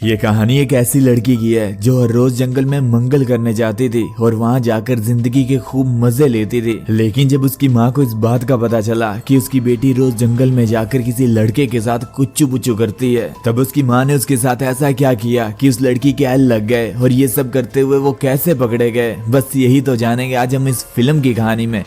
ये कहानी एक ऐसी लड़की की है जो हर रोज जंगल में मंगल करने जाती थी और वहाँ जाकर जिंदगी के खूब मजे लेती थी। लेकिन जब उसकी माँ को इस बात का पता चला कि उसकी बेटी रोज जंगल में जाकर किसी लड़के के साथ कुच्चू पुच्चू करती है, तब उसकी माँ ने उसके साथ ऐसा क्या किया कि उस लड़की के एल लग गए और ये सब करते हुए वो कैसे पकड़े गए, बस यही तो जानेंगे आज हम इस फिल्म की कहानी में।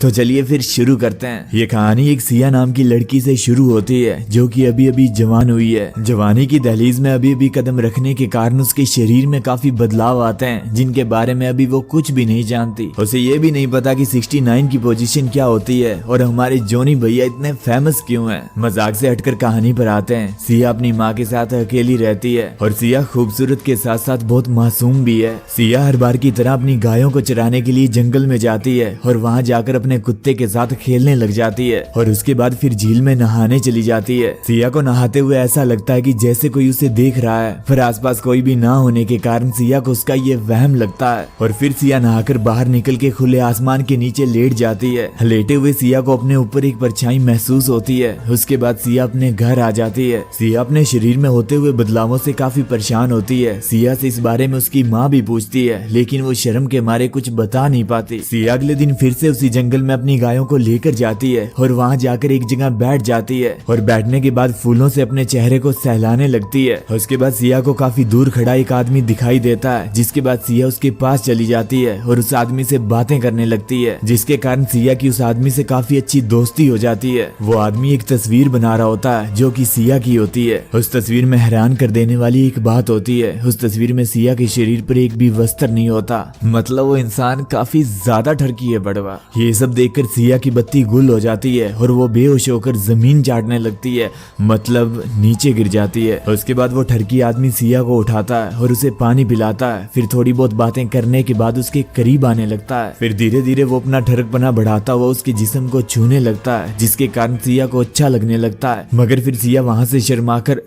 तो चलिए फिर शुरू करते हैं। ये कहानी एक सिया नाम की लड़की से शुरू होती है जो कि अभी अभी जवान हुई है। जवानी की दहलीज में अभी अभी कदम रखने के कारण उसके शरीर में काफी बदलाव आते हैं जिनके बारे में अभी वो कुछ भी नहीं जानती। उसे ये भी नहीं पता कि 69 की पोजीशन क्या होती है और हमारे जॉनी भैया इतने फेमस क्यों हैं। मजाक से हटकर कहानी पर आते हैं। सिया अपनी माँ के साथ अकेली रहती है और सिया खूबसूरत के साथ साथ बहुत मासूम भी है। सिया हर बार की तरह अपनी गायों को चराने के लिए जंगल में जाती है और वहाँ जाकर अपने कुत्ते के साथ खेलने लग जाती है और उसके बाद फिर झील में नहाने चली जाती है। सिया को नहाते हुए ऐसा लगता है कि जैसे कोई उसे देख रहा है, पर आसपास कोई भी ना होने के कारण सिया को उसका ये वहम लगता है और फिर सिया नहाकर बाहर निकल के खुले आसमान के नीचे लेट जाती है। लेटे हुए सिया को अपने ऊपर एक परछाई महसूस होती है। उसके बाद सिया अपने घर आ जाती है। सिया अपने शरीर में होते हुए बदलावों से काफी परेशान होती है। सिया से इस बारे में उसकी माँ भी पूछती है लेकिन वो शर्म के मारे कुछ बता नहीं पाती। सिया अगले दिन फिर से उसी जंगल में अपनी गायों को लेकर जाती है और वहाँ जाकर एक जगह बैठ जाती है और बैठने के बाद फूलों से अपने चेहरे को सहलाने लगती है। उसके बाद सिया को काफी दूर खड़ा एक आदमी दिखाई देता है, जिसके बाद सिया उसके पास चली जाती है और उस आदमी से बातें करने लगती है, जिसके कारण सिया की उस आदमी से काफी अच्छी दोस्ती हो जाती है। वो आदमी एक तस्वीर बना रहा होता है जो कि सिया की होती है। उस तस्वीर में हैरान कर देने वाली एक बात होती है, उस तस्वीर में सिया के शरीर पर एक भी वस्त्र नहीं होता। मतलब वो इंसान काफी ज्यादा ठरकी है बड़वा। ये सब देखकर सिया की बत्ती गुल हो जाती है और वो बेहोश होकर जमीन चाटने लगती है, मतलब नीचे गिर जाती है। उसके बाद वो ठरकी आदमी सिया को उठाता है और उसे पानी पिलाता है। फिर थोड़ी बहुत बातें करने के बाद उसके करीब आने लगता है। फिर धीरे धीरे वो अपना ठरकपना बढ़ाता हुआ उसके जिस्म को छूने लगता है, जिसके कारण सिया को अच्छा लगने लगता है। मगर फिर सिया वहाँ से शर्माकर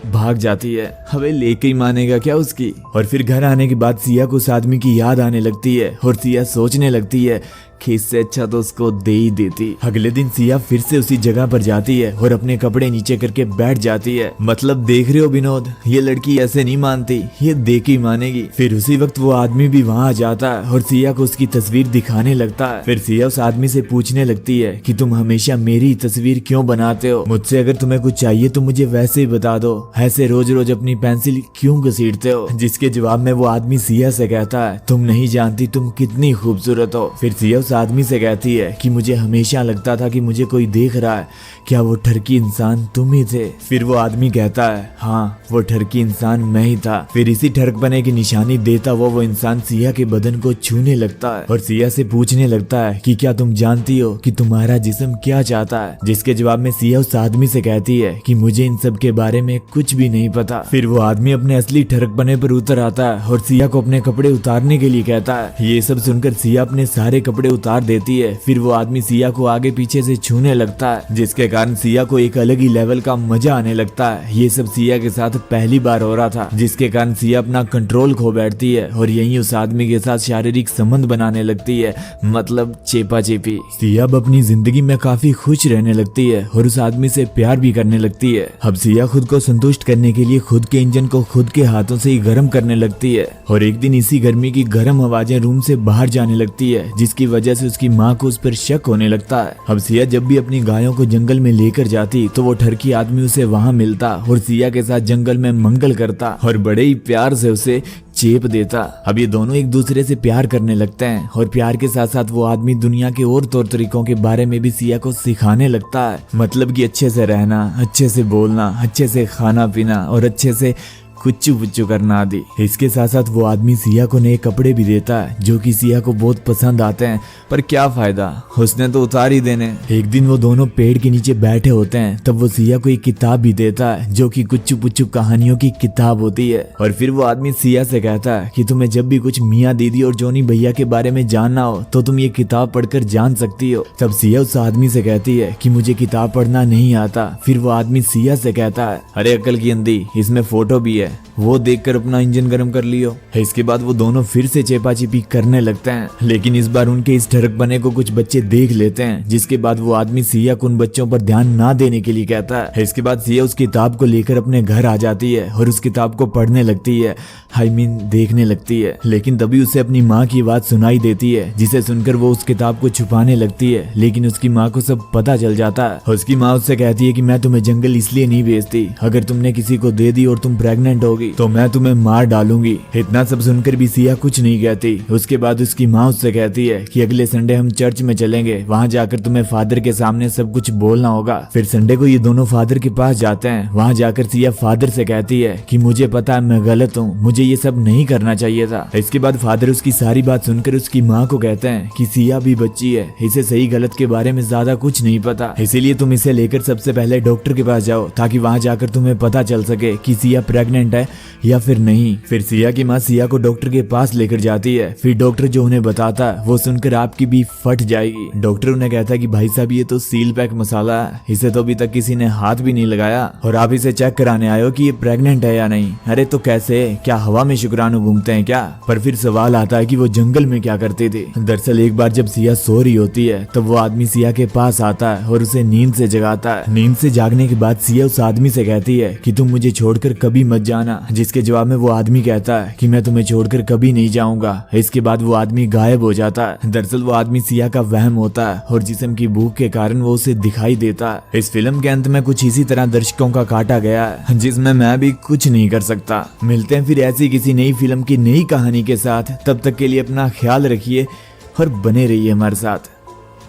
भाग जाती है। हमें लेके ही मानेगा क्या उसकी। और फिर घर आने के बाद सिया को उस आदमी की याद आने लगती है और सिया सोचने लगती है कि इससे अच्छा तो उसको दे ही देती। अगले दिन सिया फिर से उसी जगह पर जाती है और अपने कपड़े नीचे करके बैठ जाती है। मतलब देख रहे हो विनोद, ये लड़की ऐसे नहीं मानती, ये देख ही मानेगी। फिर उसी वक्त वो आदमी भी वहाँ आ जाता है और सिया को उसकी तस्वीर दिखाने लगता है। फिर सिया उस आदमी से पूछने लगती है कि तुम हमेशा मेरी तस्वीर क्यों बनाते हो, मुझसे अगर तुम्हें कुछ चाहिए तो मुझे वैसे ही बता दो, ऐसे रोज रोज अपनी पेंसिल क्यों घसीटते हो। जिसके जवाब में वो आदमी सिया से कहता है तुम नहीं जानती तुम कितनी खूबसूरत हो। फिर सिया उस आदमी से कहती है कि मुझे हमेशा लगता था कि मुझे कोई देख रहा है, क्या वो ठरकी इंसान तुम ही थे। फिर वो आदमी कहता है हाँ वो ठरकी इंसान मैं ही था। फिर इसी ठरकपने की निशानी देता वो इंसान सिया के बदन को छूने लगता है और सिया से पूछने लगता है कि क्या तुम जानती हो कि तुम्हारा जिस्म क्या चाहता है। जिसके जवाब में सिया उस आदमी से कहती है कि मुझे इन सब के बारे में कुछ भी नहीं पता। फिर वो आदमी अपने असली ठरकपने पर उतर आता है और सिया को अपने कपड़े उतारने के लिए कहता है। ये सब सुनकर सिया अपने सारे कपड़े उतार देती है। फिर वो आदमी सिया को आगे पीछे से छूने लगता है, जिसके कारण सिया को एक अलग ही लेवल का मजा आने लगता है। ये सब सिया के साथ पहली बार हो रहा था, जिसके कारण सिया अपना कंट्रोल खो बैठती है और यहीं उस आदमी के साथ शारीरिक संबंध बनाने लगती है, मतलब चेपा चेपी। सिया अब अपनी जिंदगी में काफी खुश रहने लगती है और उस आदमी से प्यार भी करने लगती है। अब सिया खुद को संतुष्ट करने के लिए खुद के इंजन को खुद के हाथों से ही गर्म करने लगती है और एक दिन इसी गर्मी की गर्म आवाजें रूम से बाहर जाने लगती है, जिसकी वजह से उसकी माँ को उस पर शक होने लगता है। अब सिया जब भी अपनी गायों को जंगल में लेकर जाती तो वो ठरकी आदमी उसे वहाँ मिलता और सिया के साथ जंगल में मंगल करता और बड़े ही प्यार से उसे चेप देता। अब ये दोनों एक दूसरे से प्यार करने लगते हैं और प्यार के साथ साथ वो आदमी दुनिया के और तौर तरीकों के बारे में भी सिया को सिखाने लगता है, मतलब कि अच्छे से रहना, अच्छे से बोलना, अच्छे से खाना पीना और अच्छे से कुच्चू पुच्चू करना आदि। इसके साथ साथ वो आदमी सिया को नए कपड़े भी देता है जो कि सिया को बहुत पसंद आते हैं, पर क्या फायदा, उसने तो उतार ही देने। एक दिन वो दोनों पेड़ के नीचे बैठे होते हैं, तब वो सिया को एक किताब भी देता है जो कि कुच्चू पुच्चू कहानियों की किताब होती है। और फिर वो आदमी सिया से कहता है कि तुम्हें जब भी कुछ मियाँ दीदी और जॉनी भैया के बारे में जानना हो तो तुम ये किताब पढ़कर जान सकती हो। तब सिया उस आदमी से कहती है कि मुझे किताब पढ़ना नहीं आता। फिर वो आदमी सिया से कहता है अरे अकल की अंधी, इसमें फोटो भी है, है, वो देखकर अपना इंजन गर्म कर लियो। इसके बाद वो दोनों फिर से चेपाचिपी करने लगते हैं, लेकिन इस बार उनके इस ठरकपने को कुछ बच्चे देख लेते हैं, जिसके बाद वो आदमी सिया को उन बच्चों पर ध्यान ना देने के लिए कहता है। इसके बाद सिया उस किताब को लेकर अपने घर आ जाती है और उस किताब को पढ़ने लगती है, देखने लगती है। लेकिन तभी उसे अपनी माँ की बात सुनाई देती है, जिसे सुनकर वो उस किताब को छुपाने लगती है, लेकिन उसकी माँ को सब पता चल जाता है। उसकी माँ उससे कहती है कि मैं तुम्हें जंगल इसलिए नहीं भेजती, अगर तुमने किसी को दे दी और तुम प्रेग्नेंट होगी तो मैं तुम्हें मार डालूंगी। इतना सब सुनकर भी सिया कुछ नहीं कहती। उसके बाद उसकी माँ उससे कहती है कि अगले संडे हम चर्च में चलेंगे, वहाँ जाकर तुम्हें फादर के सामने सब कुछ बोलना होगा। फिर संडे को ये दोनों फादर के पास जाते हैं। वहाँ जाकर सिया फादर से कहती है कि मुझे पता है मैं गलत हूँ, मुझे ये सब नहीं करना चाहिए था। इसके बाद फादर उसकी सारी बात सुनकर उसकी माँ को कहते हैं कि सिया भी बच्ची है, इसे सही गलत के बारे में ज्यादा कुछ नहीं पता, इसीलिए तुम इसे लेकर सबसे पहले डॉक्टर के पास जाओ, ताकि वहाँ जाकर तुम्हें पता चल सके कि सिया प्रेग्नेंट है या फिर नहीं। फिर सिया की माँ सिया को डॉक्टर के पास लेकर जाती है। फिर डॉक्टर जो उन्हें बताता है वो सुनकर आपकी भी फट जाएगी। डॉक्टर उन्हें कहता है कि भाई साहब ये तो सील पैक मसाला है, इसे तो अभी तक किसी ने हाथ भी नहीं लगाया और आप इसे चेक कराने आए हो कि ये प्रेग्नेंट है या नहीं। अरे तो कैसे, क्या हवा में शुक्राणु घूमते हैं क्या? पर फिर सवाल आता है कि वो जंगल में क्या करते थे। दरअसल एक बार जब सिया सो रही होती है तब वो आदमी सिया के पास आता है और उसे नींद से जगाता है। नींद से जागने के बाद सिया उस आदमी से कहती है कि तुम मुझे छोड़कर कभी मत जाना, जिसके जवाब में वो आदमी कहता है कि मैं तुम्हें छोड़कर कभी नहीं जाऊंगा। इसके बाद वो आदमी गायब हो जाता है। दरअसल वो आदमी सिया का वहम होता है और जिस्म की भूख के कारण वो उसे दिखाई देता है। इस फिल्म के अंत में कुछ इसी तरह दर्शकों का काटा गया है, जिसमें मैं भी कुछ नहीं कर सकता। मिलते हैं फिर ऐसी किसी नई फिल्म की नई कहानी के साथ, तब तक के लिए अपना ख्याल रखिए और बने रहिए हमारे साथ।